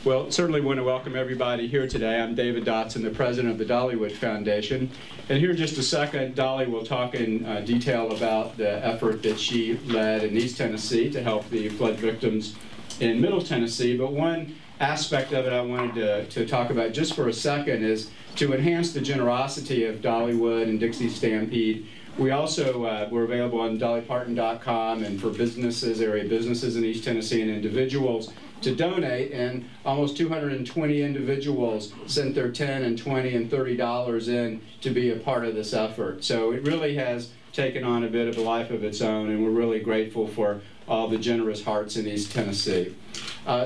Well, certainly want to welcome everybody here today. I'm David Dotson, the president of the Dollywood Foundation. And here in just a second, Dolly will talk in detail about the effort that she led in East Tennessee to help the flood victims in Middle Tennessee. But one aspect of it I wanted to talk about just for a second is to enhance the generosity of Dollywood and Dixie Stampede. We also we're available on dollyparton.com, and for businesses, area businesses in East Tennessee and individuals to donate, and almost 220 individuals sent their $10 and $20 and $30 in to be a part of this effort. So it really has taken on a bit of a life of its own, and we're really grateful for all the generous hearts in East Tennessee.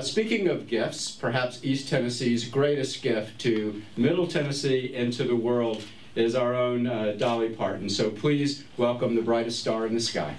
Speaking of gifts, perhaps East Tennessee's greatest gift to Middle Tennessee and to the world is our own Dolly Parton. So please welcome the brightest star in the sky.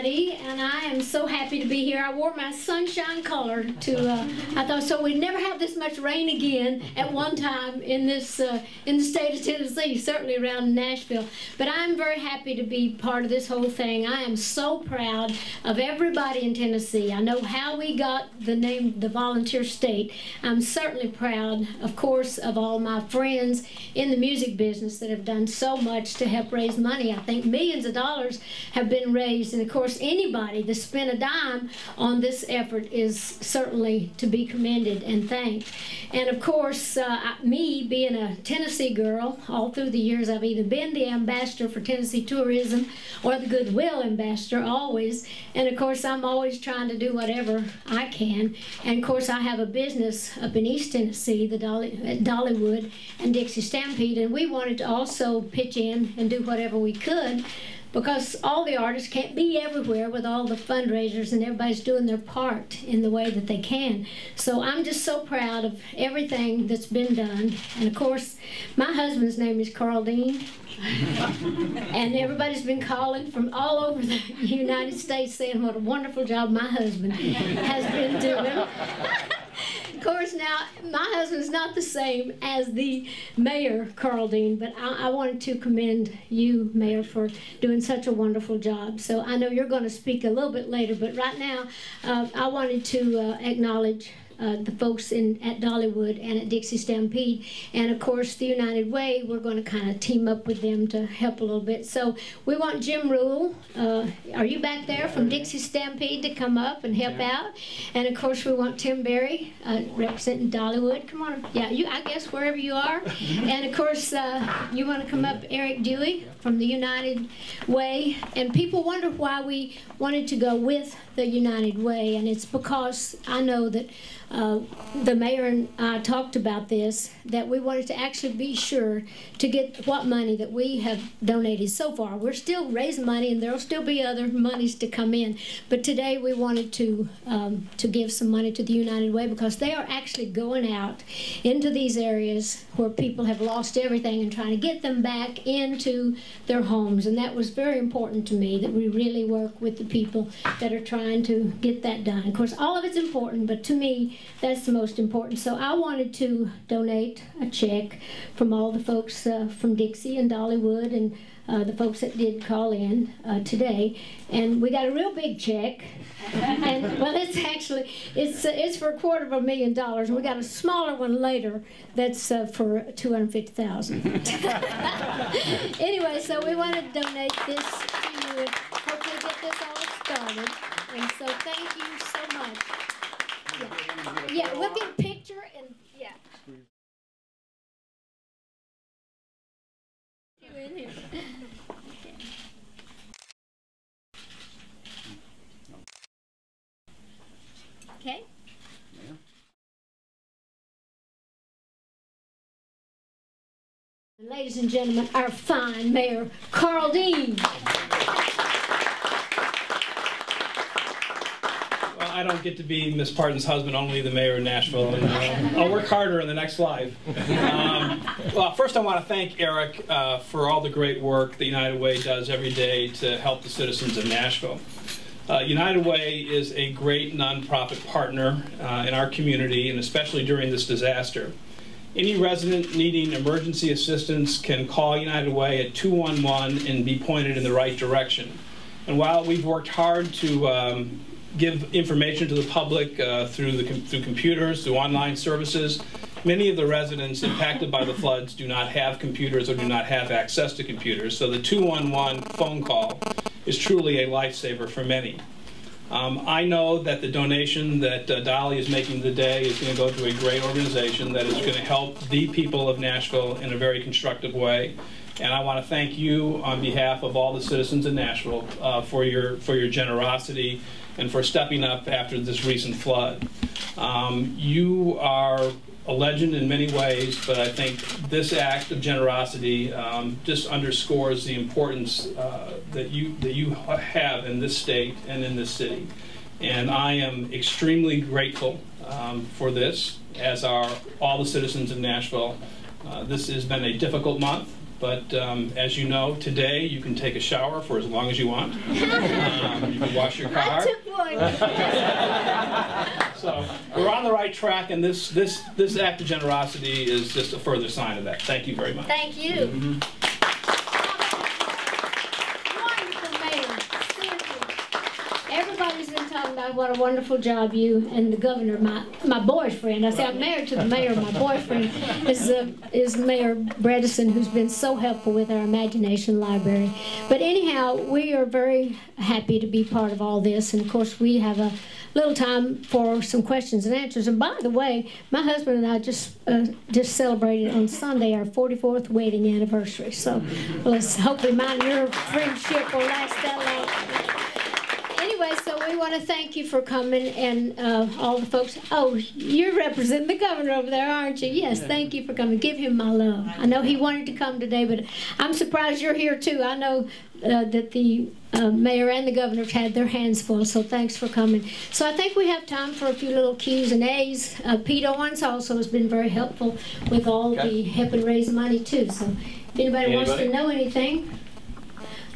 And I am so happy to be here. I wore my sunshine color to, I thought, so we'd never have this much rain again at one time in this, in the state of Tennessee, certainly around Nashville. But I'm very happy to be part of this whole thing. I am so proud of everybody in Tennessee. I know how we got the name, the volunteer state. I'm certainly proud, of course, of all my friends in the music business that have done so much to help raise money. I think millions of dollars have been raised, and of course anybody that spent a dime on this effort is certainly to be commended and thanked. And of course, me being a Tennessee girl, all through the years I've either been the ambassador for Tennessee tourism or the Goodwill ambassador, always. And of course I'm always trying to do whatever I can. And of course I have a business up in East Tennessee, the Dollywood and Dixie Stampede, and we wanted to also pitch in and do whatever we could, because all the artists can't be everywhere with all the fundraisers, and everybody's doing their part in the way that they can. So I'm just so proud of everything that's been done. And of course, my husband's name is Carl Dean. And everybody's been calling from all over the United States saying what a wonderful job my husband has been doing. Of course, now, my husband's not the same as the Mayor, Carl Dean, but I wanted to commend you, Mayor, for doing such a wonderful job. So I know you're going to speak a little bit later, but right now, I wanted to acknowledge the folks at Dollywood and at Dixie Stampede, and of course the United Way. We're going to kind of team up with them to help a little bit. So we want Jim Rule, are you back there, from Dixie Stampede, to come up and help out. And of course we want Tim Berry, representing Dollywood. Come on, yeah, I guess wherever you are. And of course you want to come up, Eric Dewey from the United Way. And people wonder why we wanted to go with the United Way, and it's because I know that the mayor and I talked about this, that we wanted to actually be sure to get what money that we have donated so far. We're still raising money, and there'll still be other monies to come in. But today we wanted to give some money to the United Way, because they are actually going out into these areas where people have lost everything and trying to get them back into their homes. And that was very important to me, that we really work with the people that are trying to get that done. Of course, all of it's important, but to me, that's the most important. So I wanted to donate a check from all the folks from Dixie and Dollywood and the folks that did call in today, and we got a real big check. And well, it's actually it's for $250,000. We got a smaller one later that's for $250,000. Anyway, so we want to donate this to you and hopefully get this all started. And so thank you so much. Yeah, we'll get a picture and yeah. You in here. Okay. Ladies and gentlemen, our fine Mayor, Carl Dean. I don't get to be Miss Parton's husband, only the mayor of Nashville. And, I'll work harder in the next life. Well, first I want to thank Eric for all the great work the United Way does every day to help the citizens of Nashville. United Way is a great nonprofit partner in our community, and especially during this disaster. Any resident needing emergency assistance can call United Way at 211 and be pointed in the right direction. And while we've worked hard to give information to the public through computers, through online services, many of the residents impacted by the floods do not have computers or do not have access to computers. So the 211 phone call is truly a lifesaver for many. I know that the donation that Dolly is making today is going to go to a great organization that is going to help the people of Nashville in a very constructive way. And I want to thank you on behalf of all the citizens in Nashville for your generosity and for stepping up after this recent flood. You are a legend in many ways, but I think this act of generosity just underscores the importance that you have in this state and in this city. And I am extremely grateful for this, as are all the citizens of Nashville. This has been a difficult month, but as you know, today you can take a shower for as long as you want. You can wash your car. I took one. So we're on the right track, and this act of generosity is just a further sign of that. Thank you very much. Thank you. Wonderful, Mayor. Seriously. Everybody's been talking about what a wonderful job you and the governor, my boyfriend. I say I'm married to the mayor. My boyfriend is Mayor Bredesen, who's been so helpful with our Imagination Library. But anyhow, we are very happy to be part of all this, and of course we have a little time for some questions and answers. And by the way, my husband and I just celebrated on Sunday our 44th wedding anniversary. So let's hopefully mine and your friendship will last that long. Anyway, so we want to thank you for coming, and all the folks. Oh, you're representing the governor over there, aren't you? Yes, thank you for coming. Give him my love. I know he wanted to come today, but I'm surprised you're here too. I know that the mayor and the governor have had their hands full, so thanks for coming. So I think we have time for a few little Q's and A's. Pete Owens also has been very helpful with all the helping raise money too. So if anybody wants to know anything,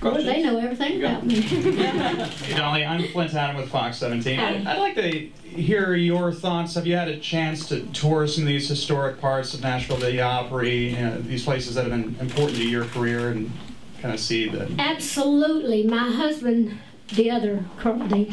well, they know everything about me. Hey Dolly, I'm Flint Adam with Fox 17. I'd like to hear your thoughts. Have you had a chance to tour some of these historic parts of Nashville, the Opry, these places that have been important to your career, and kind of see the... Absolutely. My husband, the other Carl D,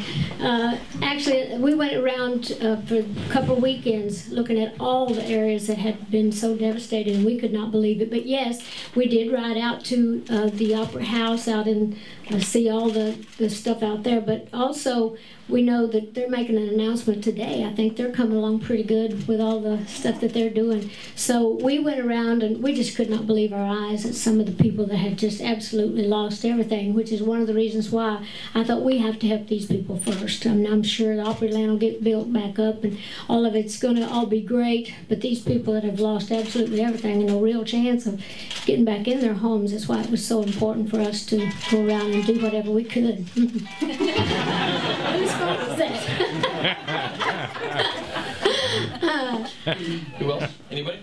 actually we went around for a couple of weekends looking at all the areas that had been so devastated, and we could not believe it. But yes, we did ride out to the Opera House out and see all the stuff out there. But also we know that they're making an announcement today. I think they're coming along pretty good with all the stuff that they're doing. So we went around and we just could not believe our eyes at some of the people that had just absolutely lost everything, which is one of the reasons why I thought we have to help these people first. I mean, I'm sure the Opryland will get built back up and all of it's going to all be great, but these people that have lost absolutely everything and no real chance of getting back in their homes, that's why it was so important for us to go around and do whatever we could. Who else? Anybody?